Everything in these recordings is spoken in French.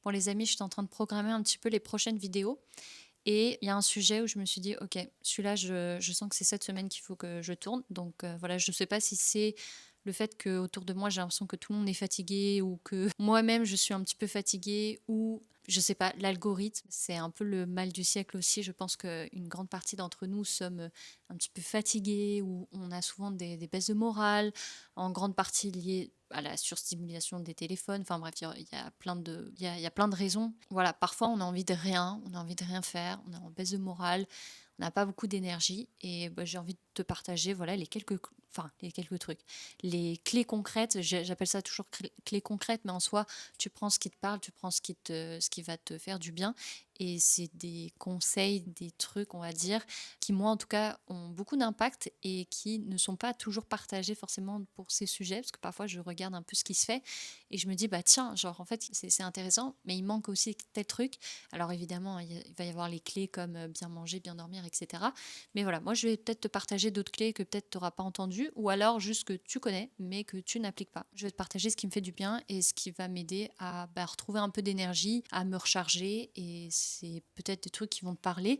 Pour les amis, j'étais en train de programmer un petit peu les prochaines vidéos. Et il y a un sujet où je me suis dit, ok, celui-là, je sens que c'est cette semaine qu'il faut que je tourne. Donc voilà, je ne sais pas si c'est le fait que autour de moi, j'ai l'impression que tout le monde est fatigué ou que moi-même, je suis un petit peu fatiguée ou je sais pas, l'algorithme, c'est un peu le mal du siècle aussi. Je pense qu'une grande partie d'entre nous sommes un petit peu fatigués ou on a souvent des baisses de morale, en grande partie liées à la surstimulation des téléphones. Enfin bref, il y a il y a plein de raisons. Voilà, parfois on a envie de rien, on a envie de rien faire, on est en baisse de morale, on n'a pas beaucoup d'énergie et bah, j'ai envie de te partager voilà les quelques trucs, les clés concrètes. J'appelle ça toujours clés concrètes, mais en soi, tu prends ce qui te parle, tu prends ce qui va te faire du bien. Et c'est des conseils, des trucs, on va dire, qui, moi, en tout cas, ont beaucoup d'impact et qui ne sont pas toujours partagés forcément pour ces sujets, parce que parfois, je regarde un peu ce qui se fait et je me dis, bah tiens, genre, en fait, c'est intéressant, mais il manque aussi tel truc. Alors, évidemment, il va y avoir les clés comme bien manger, bien dormir, etc. Mais voilà, moi, je vais peut-être te partager d'autres clés que peut-être tu n'auras pas entendues, ou alors juste que tu connais, mais que tu n'appliques pas. Je vais te partager ce qui me fait du bien et ce qui va m'aider à bah, retrouver un peu d'énergie, à me recharger, et c'est peut-être des trucs qui vont te parler.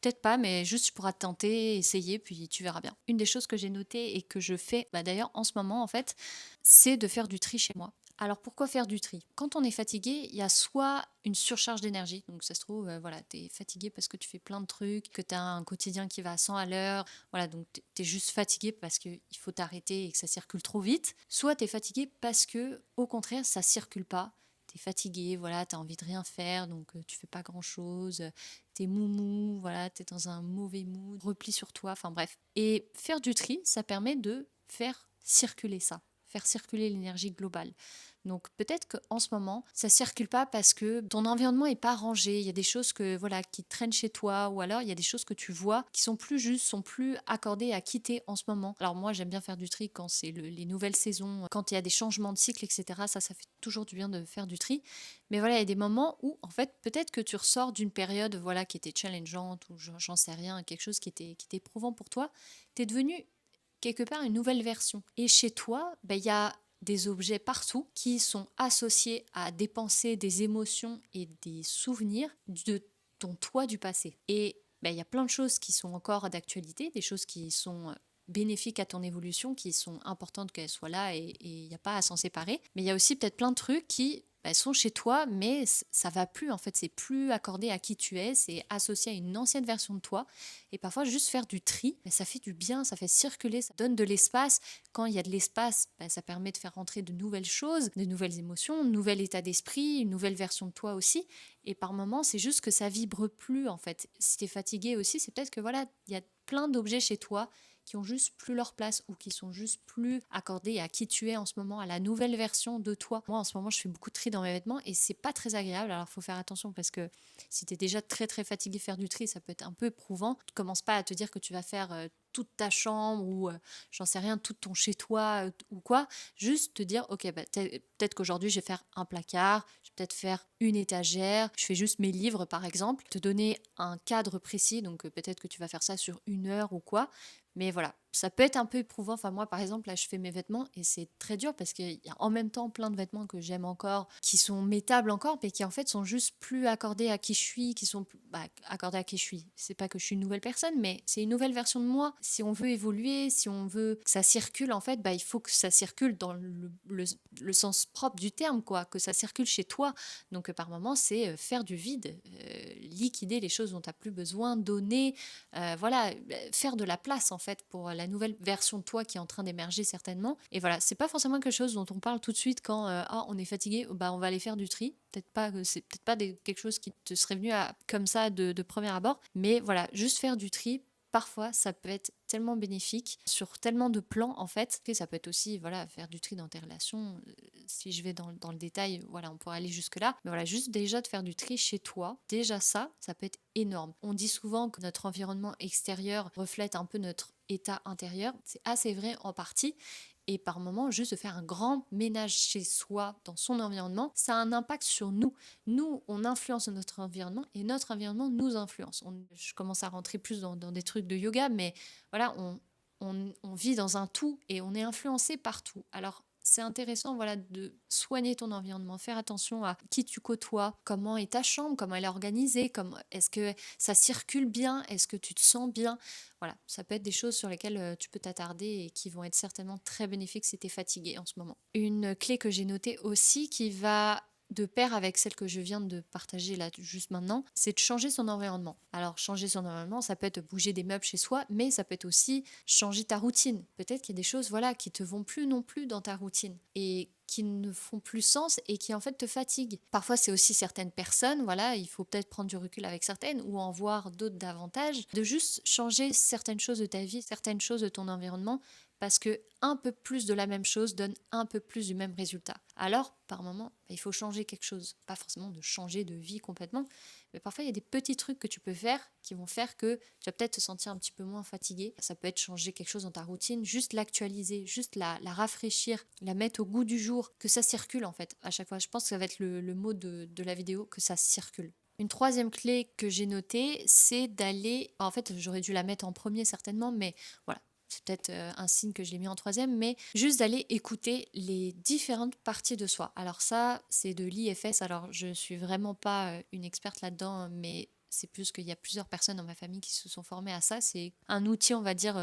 Peut-être pas, mais juste tu pourras te tenter, essayer, puis tu verras bien. Une des choses que j'ai notées et que je fais, bah d'ailleurs en ce moment en fait, c'est de faire du tri chez moi. Alors pourquoi faire du tri? Quand on est fatigué, il y a soit une surcharge d'énergie, donc ça se trouve, voilà, tu es fatigué parce que tu fais plein de trucs, que tu as un quotidien qui va à 100 à l'heure, voilà, donc tu es juste fatigué parce qu'il faut t'arrêter et que ça circule trop vite. Soit tu es fatigué parce que, au contraire, ça circule pas. Tu es fatigué, voilà, tu as envie de rien faire, donc tu fais pas grand-chose, tu es moumou, voilà, tu es dans un mauvais mood, repli sur toi, enfin bref. Et faire du tri, ça permet de faire circuler ça, faire circuler l'énergie globale. Donc peut-être qu'en ce moment, ça circule pas parce que ton environnement est pas rangé. Il y a des choses que voilà qui traînent chez toi, ou alors il y a des choses que tu vois qui sont plus justes, sont plus accordées à quitter en ce moment. Alors moi, j'aime bien faire du tri quand c'est les nouvelles saisons, quand il y a des changements de cycle, etc. Ça fait toujours du bien de faire du tri. Mais voilà, il y a des moments où en fait peut-être que tu ressors d'une période voilà qui était challengeante ou j'en sais rien, quelque chose qui était éprouvant pour toi. Tu es devenu quelque part une nouvelle version. Et chez toi, ben, il y a des objets partout qui sont associés à des pensées, des émotions et des souvenirs de ton toi du passé. Et ben, il y a plein de choses qui sont encore d'actualité, des choses qui sont bénéfiques à ton évolution, qui sont importantes qu'elles soient là et il n'y a pas à s'en séparer. Mais il y a aussi peut-être plein de trucs qui bah, sont chez toi, mais ça va plus en fait, c'est plus accordé à qui tu es, c'est associé à une ancienne version de toi. Et parfois, juste faire du tri, bah, ça fait du bien, ça fait circuler, ça donne de l'espace. Quand il y a de l'espace, bah, ça permet de faire rentrer de nouvelles choses, de nouvelles émotions, un nouvel état d'esprit, une nouvelle version de toi aussi. Et par moments, c'est juste que ça vibre plus en fait. Si tu es fatigué aussi, c'est peut-être que voilà, il y a plein d'objets chez toi qui ont juste plus leur place ou qui sont juste plus accordés à qui tu es en ce moment, à la nouvelle version de toi. Moi, en ce moment, je fais beaucoup de tri dans mes vêtements et c'est pas très agréable. Alors, il faut faire attention parce que si tu es déjà très très fatigué, faire du tri, ça peut être un peu éprouvant. Tu commences pas à te dire que tu vas faire toute ta chambre ou j'en sais rien, tout ton chez-toi ou quoi. Juste te dire, ok, bah, peut-être qu'aujourd'hui, je vais faire un placard, je vais peut-être faire une étagère, je fais juste mes livres par exemple, te donner un cadre précis, donc peut-être que tu vas faire ça sur 1 heure ou quoi. Mais voilà, ça peut être un peu éprouvant. Enfin, moi, par exemple, là, je fais mes vêtements et c'est très dur parce qu'il y a en même temps plein de vêtements que j'aime encore, qui sont mettables encore, mais qui en fait sont juste plus accordés à qui je suis, qui sont bah, accordés à qui je suis. C'est pas que je suis une nouvelle personne, mais c'est une nouvelle version de moi. Si on veut évoluer, si on veut que ça circule, en fait, bah, il faut que ça circule dans le sens propre du terme, quoi, que ça circule chez toi. Donc, par moment, c'est faire du vide, liquider les choses dont tu n'as plus besoin, donner, voilà, faire de la place en fait pour la nouvelle version de toi qui est en train d'émerger certainement. Et voilà, c'est pas forcément quelque chose dont on parle tout de suite quand ah, on est fatigué, bah on va aller faire du tri. Peut-être pas, c'est peut-être pas quelque chose qui te serait venu comme ça de premier abord, mais voilà, juste faire du tri. Parfois, ça peut être tellement bénéfique sur tellement de plans en fait. Et ça peut être aussi voilà faire du tri dans tes relations. Si je vais dans le détail, voilà, on pourrait aller jusque là. Mais voilà, juste déjà de faire du tri chez toi, déjà ça peut être énorme. On dit souvent que notre environnement extérieur reflète un peu notre état intérieur. C'est assez vrai en partie. Et par moment, juste de faire un grand ménage chez soi, dans son environnement, ça a un impact sur nous. Nous, on influence notre environnement et notre environnement nous influence. Je commence à rentrer plus dans des trucs de yoga, mais voilà, on vit dans un tout et on est influencé par tout. Alors, c'est intéressant, voilà, de soigner ton environnement, faire attention à qui tu côtoies, comment est ta chambre, comment elle est organisée, est-ce que ça circule bien, est-ce que tu te sens bien. Voilà, ça peut être des choses sur lesquelles tu peux t'attarder et qui vont être certainement très bénéfiques si tu es fatigué en ce moment. Une clé que j'ai notée aussi qui va de pair avec celle que je viens de partager là juste maintenant, c'est de changer son environnement. Alors changer son environnement, ça peut être bouger des meubles chez soi, mais ça peut être aussi changer ta routine. Peut-être qu'il y a des choses voilà qui te vont plus non plus dans ta routine et qui ne font plus sens et qui en fait te fatiguent. Parfois c'est aussi certaines personnes, voilà, il faut peut-être prendre du recul avec certaines ou en voir d'autres davantage, de juste changer certaines choses de ta vie, certaines choses de ton environnement parce que un peu plus de la même chose donne un peu plus du même résultat. Alors, par moment, il faut changer quelque chose. Pas forcément de changer de vie complètement, mais parfois il y a des petits trucs que tu peux faire qui vont faire que tu vas peut-être te sentir un petit peu moins fatigué. Ça peut être changer quelque chose dans ta routine, juste l'actualiser, juste la rafraîchir, la mettre au goût du jour, que ça circule en fait à chaque fois. Je pense que ça va être le mot de la vidéo, que ça circule. Une troisième clé que j'ai notée, c'est d'aller... En fait, j'aurais dû la mettre en premier certainement, mais voilà, c'est peut-être un signe que je l'ai mis en troisième, mais juste d'aller écouter les différentes parties de soi. Alors ça, c'est de l'IFS, alors je ne suis vraiment pas une experte là-dedans, mais c'est plus qu'il y a plusieurs personnes dans ma famille qui se sont formées à ça. C'est un outil, on va dire,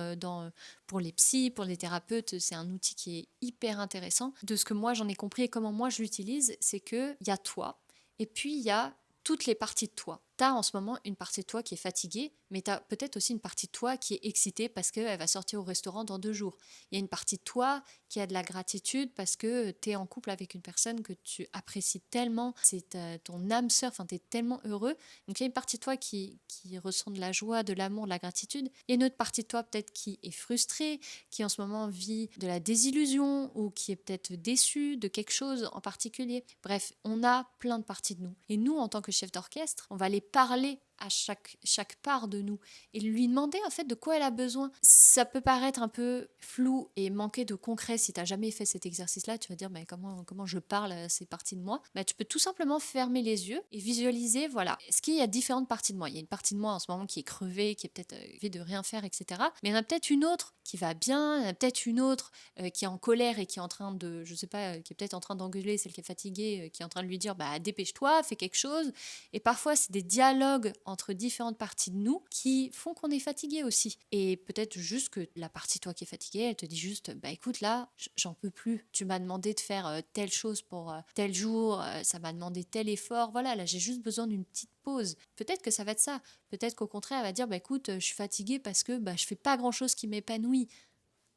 pour les psys, pour les thérapeutes, c'est un outil qui est hyper intéressant. De ce que moi j'en ai compris et comment moi je l'utilise, c'est qu'il y a toi, et puis il y a toutes les parties de toi. Tu as en ce moment une partie de toi qui est fatiguée, mais tu as peut-être aussi une partie de toi qui est excitée parce qu'elle va sortir au restaurant dans 2 jours. Il y a une partie de toi qui a de la gratitude parce que tu es en couple avec une personne que tu apprécies tellement, c'est ton âme sœur, enfin tu es tellement heureux. Donc il y a une partie de toi qui ressent de la joie, de l'amour, de la gratitude. Il y a une autre partie de toi peut-être qui est frustrée, qui en ce moment vit de la désillusion ou qui est peut-être déçue de quelque chose en particulier. Bref, on a plein de parties de nous. Et nous, en tant que chef d'orchestre, on va les parler à chaque part de nous et lui demander en fait de quoi elle a besoin. Ça peut paraître un peu flou et manquer de concret si tu n'as jamais fait cet exercice-là. Tu vas dire mais comment je parle à ces parties de moi. Tu peux tout simplement fermer les yeux et visualiser, voilà, est-ce qu'il y a différentes parties de moi. Il y a une partie de moi en ce moment qui est crevée, qui est peut-être envie de rien faire, etc. Mais il y en a peut-être une autre qui va bien, il y en a peut-être une autre qui est en colère et qui est en train de, je sais pas, qui est peut-être en train d'engueuler celle qui est fatiguée, qui est en train de lui dire dépêche-toi, fais quelque chose. Et parfois c'est des dialogues entre différentes parties de nous qui font qu'on est fatigué aussi. Et peut-être juste que la partie toi qui est fatiguée, elle te dit juste écoute là, j'en peux plus. Tu m'as demandé de faire telle chose pour tel jour, ça m'a demandé tel effort. Voilà, là j'ai juste besoin d'une petite pause. Peut-être que ça va être ça. Peut-être qu'au contraire, elle va dire écoute, je suis fatiguée parce que je fais pas grand-chose qui m'épanouit.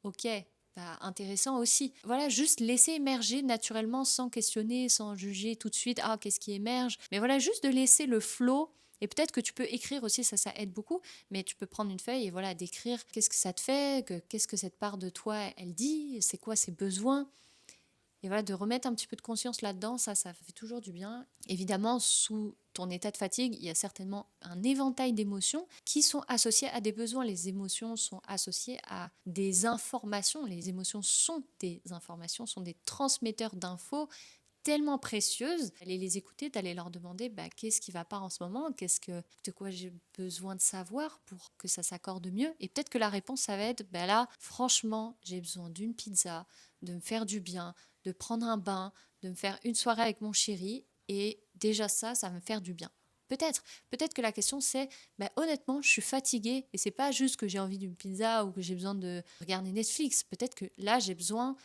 Ok, intéressant aussi. Voilà, juste laisser émerger naturellement sans questionner, sans juger tout de suite, qu'est-ce qui émerge. Mais voilà, juste de laisser le flow. Et peut-être que tu peux écrire aussi, ça aide beaucoup, mais tu peux prendre une feuille et voilà, d'écrire qu'est-ce que ça te fait, qu'est-ce que cette part de toi, elle dit, c'est quoi ses besoins. Et voilà, de remettre un petit peu de conscience là-dedans, ça fait toujours du bien. Évidemment, sous ton état de fatigue, il y a certainement un éventail d'émotions qui sont associées à des besoins. Les émotions sont associées à des informations. Les émotions sont des informations, sont des transmetteurs d'infos tellement précieuses. D'aller les écouter, d'aller leur demander qu'est-ce qui va pas en ce moment, de quoi j'ai besoin de savoir pour que ça s'accorde mieux. Et peut-être que la réponse, ça va être là, franchement, j'ai besoin d'une pizza, de me faire du bien, de prendre un bain, de me faire une soirée avec mon chéri. Et déjà ça va me faire du bien. Peut-être que la question c'est, honnêtement, je suis fatiguée et c'est pas juste que j'ai envie d'une pizza ou que j'ai besoin de regarder Netflix. Peut-être que là, j'ai besoin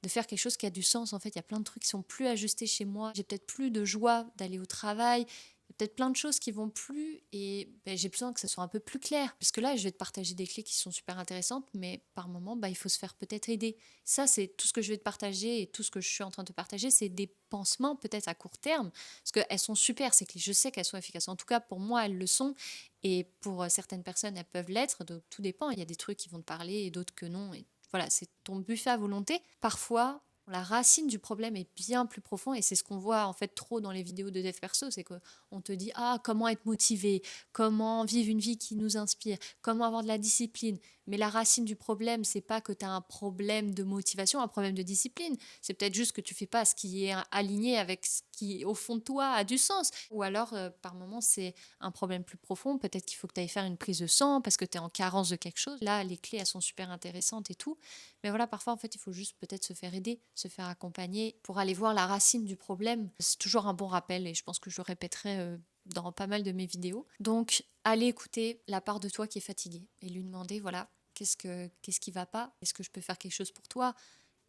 de faire quelque chose qui a du sens. En fait, il y a plein de trucs qui sont plus ajustés chez moi. J'ai peut-être plus de joie d'aller au travail. Il y a peut-être plein de choses qui vont plus et j'ai besoin que ça soit un peu plus clair. Parce que là, je vais te partager des clés qui sont super intéressantes, mais par moment, il faut se faire peut-être aider. Ça, c'est tout ce que je vais te partager et tout ce que je suis en train de te partager, c'est des pansements peut-être à court terme. Parce qu'elles sont super, c'est que je sais qu'elles sont efficaces. En tout cas, pour moi, elles le sont. Et pour certaines personnes, elles peuvent l'être. Donc, tout dépend. Il y a des trucs qui vont te parler et d'autres que non. Et voilà, c'est ton buffet à volonté. Parfois, la racine du problème est bien plus profond et c'est ce qu'on voit en fait trop dans les vidéos de dev perso, c'est qu'on te dit comment être motivé, comment vivre une vie qui nous inspire, comment avoir de la discipline. Mais la racine du problème, c'est pas que tu as un problème de motivation, un problème de discipline. C'est peut-être juste que tu fais pas ce qui est aligné avec ce qui, au fond de toi, a du sens. Ou alors, par moment, c'est un problème plus profond. Peut-être qu'il faut que tu ailles faire une prise de sang parce que tu es en carence de quelque chose. Là, les clés, elles sont super intéressantes et tout. Mais voilà, parfois, en fait, il faut juste peut-être se faire aider, se faire accompagner pour aller voir la racine du problème. C'est toujours un bon rappel et je pense que je le répéterai dans pas mal de mes vidéos. Donc, allez écouter la part de toi qui est fatiguée et lui demander, voilà, qu'est-ce qui va pas? Est-ce que je peux faire quelque chose pour toi?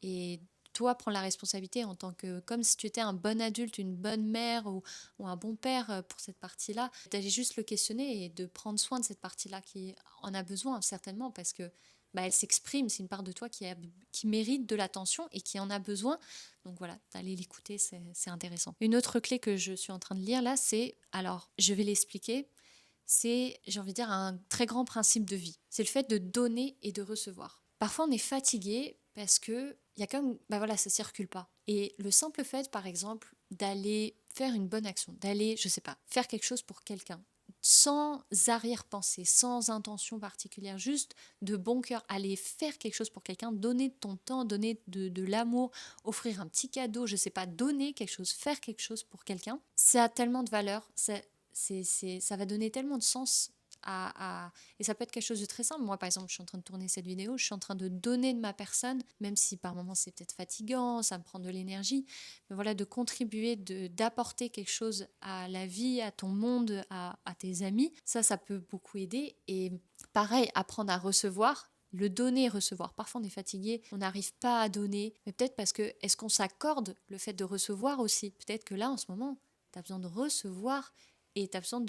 Et toi, prends la responsabilité en tant que, comme si tu étais un bon adulte, une bonne mère ou un bon père pour cette partie-là, d'aller juste le questionner et de prendre soin de cette partie-là qui en a besoin certainement parce que bah, elle s'exprime, c'est une part de toi qui mérite de l'attention et qui en a besoin. Donc voilà, d'aller l'écouter, c'est intéressant. Une autre clé que je suis en train de lire là, c'est, alors je vais l'expliquer, c'est, j'ai envie de dire, un très grand principe de vie. C'est le fait de donner et de recevoir. Parfois, on est fatigué parce que il y a comme, bah voilà, ça circule pas. Et le simple fait, par exemple, d'aller faire une bonne action, d'aller, je sais pas, faire quelque chose pour quelqu'un, sans arrière-pensée, sans intention particulière, juste de bon cœur, aller faire quelque chose pour quelqu'un, donner de ton temps, donner de l'amour, offrir un petit cadeau, je sais pas, donner quelque chose, faire quelque chose pour quelqu'un, ça a tellement de valeur, ça va donner tellement de sens et ça peut être quelque chose de très simple. Moi, par exemple, je suis en train de tourner cette vidéo, je suis en train de donner de ma personne, même si par moments c'est peut-être fatigant, ça me prend de l'énergie, mais voilà, de contribuer, d'apporter quelque chose à la vie, à ton monde, à tes amis, ça peut beaucoup aider. Et pareil, apprendre à recevoir. Le donner et recevoir. Parfois, on est fatigué, on n'arrive pas à donner, mais peut-être parce que, est-ce qu'on s'accorde le fait de recevoir aussi? Peut-être que là, en ce moment, tu as besoin de recevoir et tu as besoin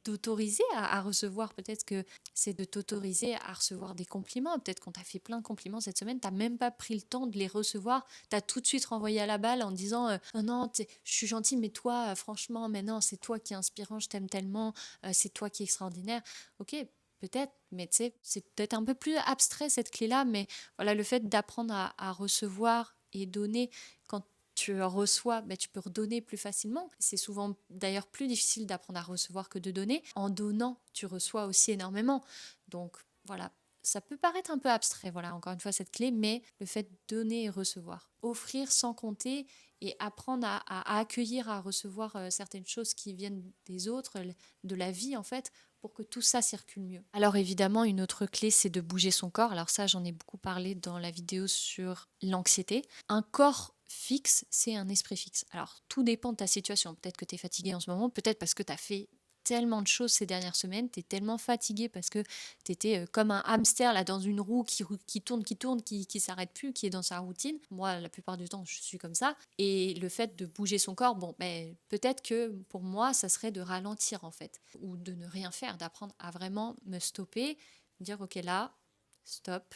d'autoriser à recevoir. Peut-être que c'est de t'autoriser à recevoir des compliments. Peut-être qu'on t'a fait plein de compliments cette semaine, t'as même pas pris le temps de les recevoir. T'as tout de suite renvoyé à la balle en disant oh non, je suis gentille, mais toi, franchement, mais non, c'est toi qui es inspirant, je t'aime tellement, c'est toi qui es extraordinaire. Ok, peut-être, mais tu sais, c'est peut-être un peu plus abstrait cette clé-là, mais voilà, le fait d'apprendre à recevoir et donner quand tu reçois, ben, tu peux redonner plus facilement. C'est souvent d'ailleurs plus difficile d'apprendre à recevoir que de donner. En donnant, tu reçois aussi énormément. Donc voilà, ça peut paraître un peu abstrait, voilà, encore une fois cette clé, mais le fait de donner et recevoir. Offrir sans compter et apprendre à accueillir, à recevoir certaines choses qui viennent des autres, de la vie en fait, pour que tout ça circule mieux. Alors évidemment, une autre clé, c'est de bouger son corps. Alors ça, j'en ai beaucoup parlé dans la vidéo sur l'anxiété. Un corps fixe, c'est un esprit fixe. Alors tout dépend de ta situation. Peut-être que tu es fatigué en ce moment, peut-être parce que tu as fait tellement de choses ces dernières semaines, tu es tellement fatigué parce que tu étais comme un hamster là dans une roue qui tourne, qui s'arrête plus, qui est dans sa routine. Moi, la plupart du temps, je suis comme ça. Et le fait de bouger son corps, bon, ben, peut-être que pour moi, ça serait de ralentir en fait, ou de ne rien faire, d'apprendre à vraiment me stopper, dire ok là, stop,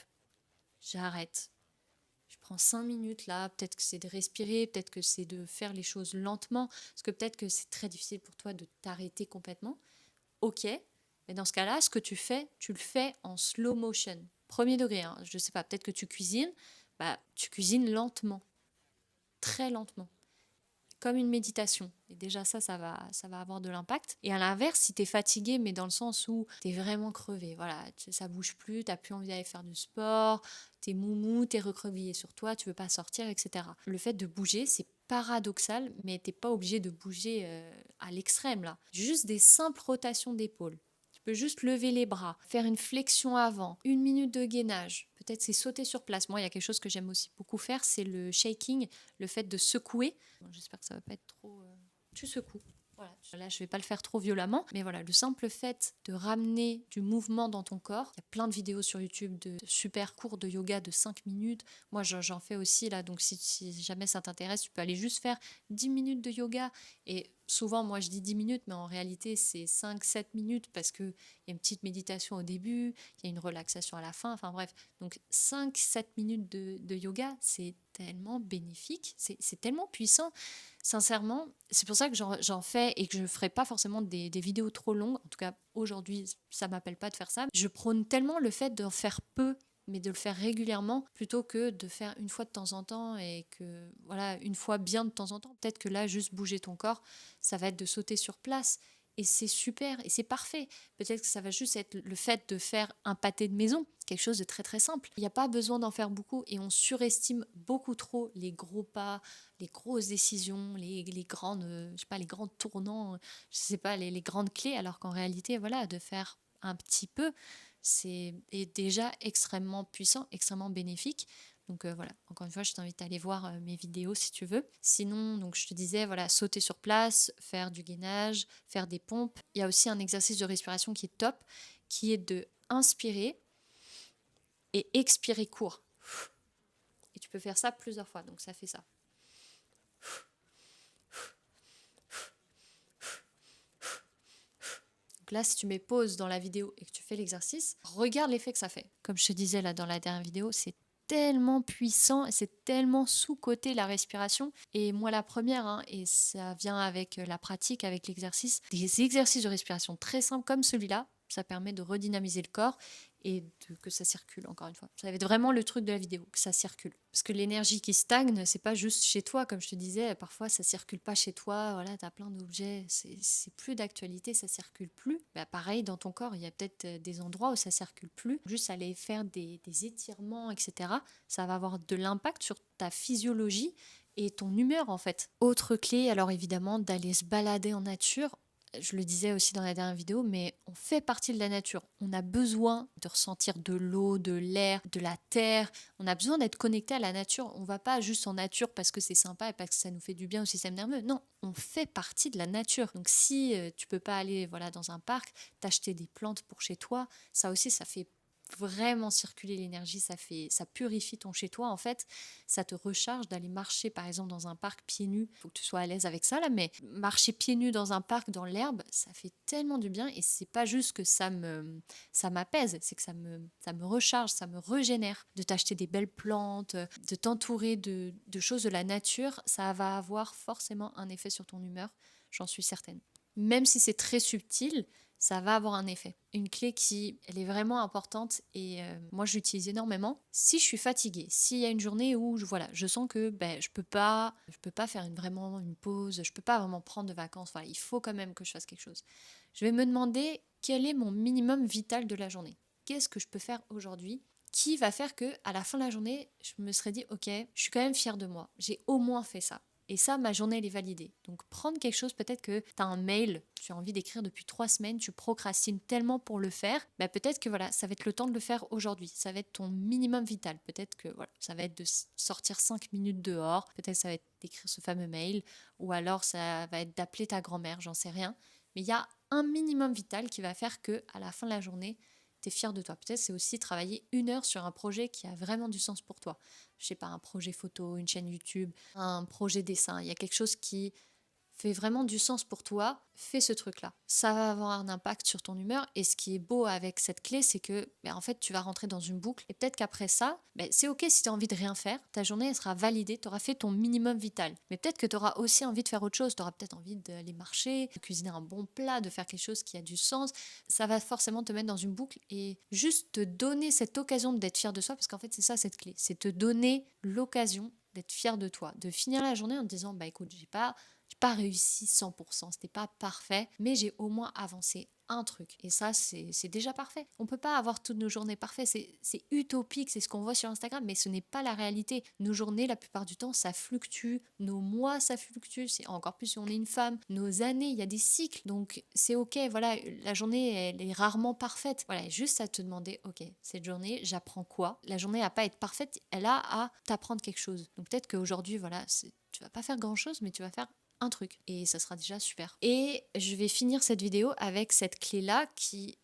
j'arrête. Je prends 5 minutes là, peut-être que c'est de respirer, peut-être que c'est de faire les choses lentement, parce que peut-être que c'est très difficile pour toi de t'arrêter complètement. Ok, mais dans ce cas-là, ce que tu fais, tu le fais en slow motion. Premier degré, hein. Je sais pas, peut-être que tu cuisines, bah, tu cuisines lentement, très lentement, comme une méditation. Et déjà ça va avoir de l'impact. Et à l'inverse, si tu es fatigué, mais dans le sens où tu es vraiment crevé, voilà, ça bouge plus, tu n'as plus envie d'aller faire du sport, tu es moumou, tu es recroquevillé sur toi, tu veux pas sortir, etc. Le fait de bouger, c'est paradoxal, mais t'es pas obligé de bouger à l'extrême là. Juste des simples rotations d'épaules. Tu peux juste lever les bras, faire une flexion avant, 1 minute de gainage. Peut-être c'est sauter sur place. Moi, il y a quelque chose que j'aime aussi beaucoup faire, c'est le shaking, le fait de secouer. Bon, j'espère que ça va pas être trop... Tu secoues. Voilà. Là, je vais pas le faire trop violemment, mais voilà, le simple fait de ramener du mouvement dans ton corps. Il y a plein de vidéos sur YouTube de super cours de yoga de 5 minutes. Moi, j'en fais aussi là, donc si jamais ça t'intéresse, tu peux aller juste faire 10 minutes de yoga. Et souvent, moi, je dis 10 minutes, mais en réalité, c'est 5-7 minutes parce qu'il y a une petite méditation au début, il y a une relaxation à la fin, enfin bref. Donc 5-7 minutes de yoga, c'est tellement bénéfique, c'est tellement puissant. Sincèrement, c'est pour ça que j'en fais et que je ne ferai pas forcément des vidéos trop longues. En tout cas, aujourd'hui, ça ne m'appelle pas de faire ça. Je prône tellement le fait d'en faire peu, mais de le faire régulièrement, plutôt que de faire une fois de temps en temps et que, voilà, une fois bien de temps en temps. Peut-être que là, juste bouger ton corps, ça va être de sauter sur place. et c'est super et c'est parfait. Peut-être que ça va juste être le fait de faire un pâté de maison, quelque chose de très très simple. Il n'y a pas besoin d'en faire beaucoup et on surestime beaucoup trop les gros pas, les grosses décisions, les grandes, je sais pas, les grands tournants, je sais pas, les grandes clés, alors qu'en réalité, voilà, de faire un petit peu, est déjà extrêmement puissant, extrêmement bénéfique. Donc voilà, encore une fois, je t'invite à aller voir mes vidéos si tu veux. Sinon, donc je te disais, voilà, sauter sur place, faire du gainage, faire des pompes. Il y a aussi un exercice de respiration qui est top, qui est de inspirer et expirer court. Et tu peux faire ça plusieurs fois, donc ça fait ça. Donc là, si tu mets pause dans la vidéo et que tu fais l'exercice, regarde l'effet que ça fait. Comme je te disais là dans la dernière vidéo, c'est tellement puissant et c'est tellement sous-coté la respiration. Et moi la première, hein, et ça vient avec la pratique, avec l'exercice, des exercices de respiration très simples comme celui-là, ça permet de redynamiser le corps et que ça circule, encore une fois. Ça va être vraiment le truc de la vidéo, que ça circule. Parce que l'énergie qui stagne, c'est pas juste chez toi, comme je te disais, parfois ça circule pas chez toi, voilà, t'as plein d'objets, c'est plus d'actualité, ça circule plus. Bah, pareil, dans ton corps, il y a peut-être des endroits où ça circule plus. Juste aller faire des étirements, etc., ça va avoir de l'impact sur ta physiologie et ton humeur en fait. Autre clé, alors évidemment, d'aller se balader en nature. Je le disais aussi dans la dernière vidéo, mais on fait partie de la nature. On a besoin de ressentir de l'eau, de l'air, de la terre. On a besoin d'être connecté à la nature. On va pas juste en nature parce que c'est sympa et parce que ça nous fait du bien au système nerveux. Non, on fait partie de la nature. Donc si tu peux pas aller voilà dans un parc, t'acheter des plantes pour chez toi, ça aussi ça fait vraiment circuler l'énergie, ça purifie ton chez toi en fait, ça te recharge d'aller marcher par exemple dans un parc pieds nus. Faut que tu sois à l'aise avec ça là, mais marcher pieds nus dans un parc dans l'herbe, ça fait tellement du bien et c'est pas juste que ça m'apaise, c'est que ça me recharge, ça me régénère. De t'acheter des belles plantes, de t'entourer de choses de la nature, ça va avoir forcément un effet sur ton humeur, j'en suis certaine. Même si c'est très subtil, ça va avoir un effet. Une clé elle est vraiment importante et moi je l'utilise énormément. Si je suis fatiguée, s'il y a une journée où je sens que je peux pas faire vraiment une pause, je peux pas vraiment prendre de vacances, voilà, il faut quand même que je fasse quelque chose. Je vais me demander quel est mon minimum vital de la journée. Qu'est-ce que je peux faire aujourd'hui qui va faire que à la fin de la journée, je me serais dit OK, je suis quand même fière de moi. J'ai au moins fait ça. Et ça, ma journée, elle est validée. Donc, prendre quelque chose, peut-être que tu as un mail, tu as envie d'écrire depuis 3 semaines, tu procrastines tellement pour le faire, peut-être que voilà, ça va être le temps de le faire aujourd'hui. Ça va être ton minimum vital. Peut-être que voilà, ça va être de sortir 5 minutes dehors, peut-être ça va être d'écrire ce fameux mail, ou alors ça va être d'appeler ta grand-mère, j'en sais rien. Mais il y a un minimum vital qui va faire que à la fin de la journée, tu es fier de toi. Peut-être c'est aussi travailler 1 heure sur un projet qui a vraiment du sens pour toi. Je sais pas, un projet photo, une chaîne YouTube, un projet dessin. Il y a quelque chose qui fait vraiment du sens pour toi, fais ce truc-là. Ça va avoir un impact sur ton humeur. Et ce qui est beau avec cette clé, c'est que en fait, tu vas rentrer dans une boucle. Et peut-être qu'après ça, c'est OK si tu as envie de rien faire. Ta journée, elle sera validée. Tu auras fait ton minimum vital. Mais peut-être que tu auras aussi envie de faire autre chose. Tu auras peut-être envie d'aller marcher, de cuisiner un bon plat, de faire quelque chose qui a du sens. Ça va forcément te mettre dans une boucle et juste te donner cette occasion d'être fier de soi. Parce qu'en fait, c'est ça cette clé. C'est te donner l'occasion d'être fier de toi. De finir la journée en te disant, écoute, j'ai pas réussi 100%, c'était pas parfait, mais j'ai au moins avancé un truc. Et ça, c'est déjà parfait. On peut pas avoir toutes nos journées parfaites, c'est utopique, c'est ce qu'on voit sur Instagram, mais ce n'est pas la réalité. Nos journées, la plupart du temps, ça fluctue, nos mois, ça fluctue, c'est encore plus si on est une femme, nos années, il y a des cycles, donc c'est ok, voilà, la journée, elle est rarement parfaite. Voilà, juste à te demander, ok, cette journée, j'apprends quoi? La journée a pas à être parfaite, elle a à t'apprendre quelque chose. Donc peut-être qu'aujourd'hui, voilà, tu vas pas faire grand-chose, mais tu vas faire un truc et ça sera déjà super. Et je vais finir cette vidéo avec cette clé là qui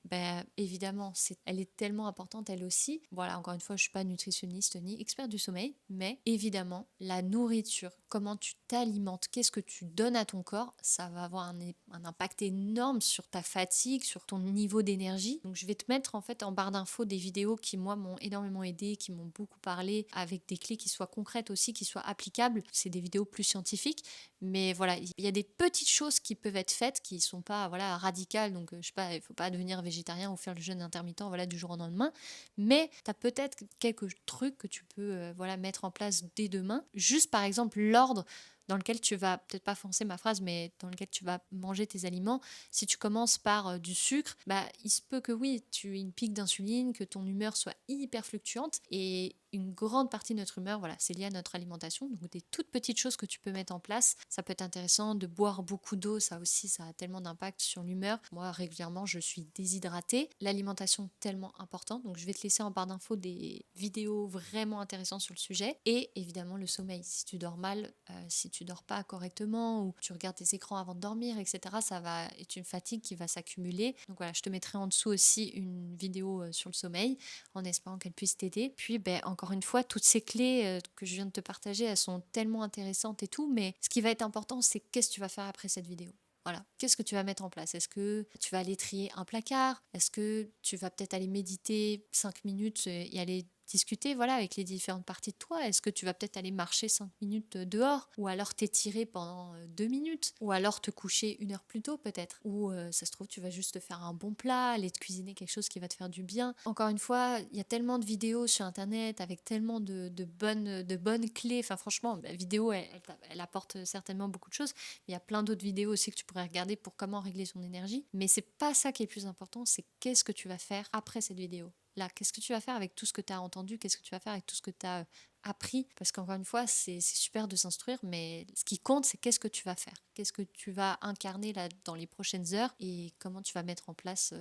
évidemment elle est tellement importante elle aussi. Voilà, encore une fois, je suis pas nutritionniste ni expert du sommeil, mais évidemment la nourriture, comment tu t'alimentes, qu'est-ce que tu donnes à ton corps, ça va avoir un impact énorme sur ta fatigue, sur ton niveau d'énergie. Donc je vais te mettre en fait en barre d'infos des vidéos qui moi m'ont énormément aidé, qui m'ont beaucoup parlé, avec des clés qui soient concrètes aussi, qui soient applicables. C'est des vidéos plus scientifiques, mais voilà, il y a des petites choses qui peuvent être faites qui sont pas radicales. Donc je sais pas, il faut pas devenir végétarien ou faire le jeûne intermittent du jour au lendemain, mais tu as peut-être quelques trucs que tu peux mettre en place dès demain. Juste par exemple l'ordre dans lequel tu vas, peut-être pas forcer ma phrase, mais dans lequel tu vas manger tes aliments, si tu commences par du sucre, il se peut que oui, tu aies une pique d'insuline, que ton humeur soit hyper fluctuante, et une grande partie de notre humeur, voilà, c'est lié à notre alimentation. Donc des toutes petites choses que tu peux mettre en place. Ça peut être intéressant de boire beaucoup d'eau, ça aussi, ça a tellement d'impact sur l'humeur. Moi, régulièrement, je suis déshydratée. L'alimentation, tellement importante. Donc je vais te laisser en barre d'infos des vidéos vraiment intéressantes sur le sujet. Et évidemment, le sommeil. Si tu dors mal, si tu dors pas correctement, ou tu regardes tes écrans avant de dormir, etc., ça va être une fatigue qui va s'accumuler. Donc voilà, je te mettrai en dessous aussi une vidéo sur le sommeil, en espérant qu'elle puisse t'aider. Puis, encore une fois, toutes ces clés que je viens de te partager, elles sont tellement intéressantes et tout, mais ce qui va être important, c'est qu'est-ce que tu vas faire après cette vidéo. Voilà, qu'est-ce que tu vas mettre en place? Est-ce que tu vas aller trier un placard? Est-ce que tu vas peut-être aller méditer 5 minutes et aller discuter, voilà, avec les différentes parties de toi? Est-ce que tu vas peut-être aller marcher 5 minutes dehors, ou alors t'étirer pendant 2 minutes, ou alors te coucher 1 heure plus tôt peut-être, ou ça se trouve tu vas juste te faire un bon plat, aller te cuisiner quelque chose qui va te faire du bien. Encore une fois, il y a tellement de vidéos sur internet avec tellement de bonnes clés. Enfin franchement, la vidéo elle apporte certainement beaucoup de choses, mais il y a plein d'autres vidéos aussi que tu pourrais regarder pour comment régler son énergie, mais c'est pas ça qui est le plus important, c'est qu'est-ce que tu vas faire après cette vidéo. Là, qu'est-ce que tu vas faire avec tout ce que tu as entendu? Qu'est-ce que tu vas faire avec tout ce que tu as appris? Parce qu'encore une fois, c'est super de s'instruire, mais ce qui compte, c'est qu'est-ce que tu vas faire? Qu'est-ce que tu vas incarner là dans les prochaines heures, et comment tu vas mettre en place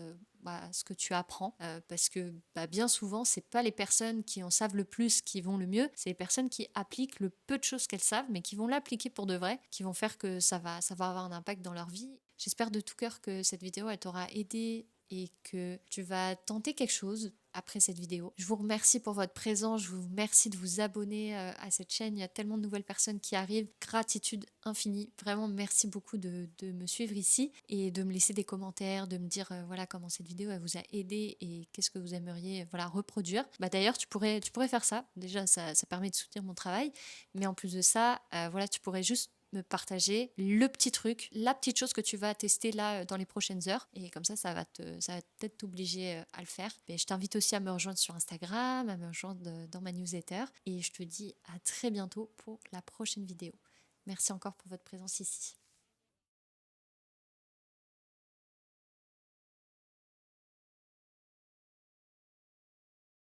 ce que tu apprends? Parce que bien souvent, c'est pas les personnes qui en savent le plus qui vont le mieux, c'est les personnes qui appliquent le peu de choses qu'elles savent, mais qui vont l'appliquer pour de vrai, qui vont faire que ça va avoir un impact dans leur vie. J'espère de tout cœur que cette vidéo, elle t'aura aidé et que tu vas tenter quelque chose après cette vidéo. Je vous remercie pour votre présence, je vous remercie de vous abonner à cette chaîne. Il y a tellement de nouvelles personnes qui arrivent. Gratitude infinie. Vraiment, merci beaucoup de me suivre ici et de me laisser des commentaires, de me dire voilà comment cette vidéo elle vous a aidé et qu'est-ce que vous aimeriez reproduire. D'ailleurs, tu pourrais faire ça. Déjà, ça permet de soutenir mon travail. Mais en plus de ça, tu pourrais juste me partager le petit truc, la petite chose que tu vas tester là dans les prochaines heures. Et comme ça va peut-être t'obliger à le faire. Mais je t'invite aussi à me rejoindre sur Instagram, à me rejoindre dans ma newsletter. Et je te dis à très bientôt pour la prochaine vidéo. Merci encore pour votre présence ici.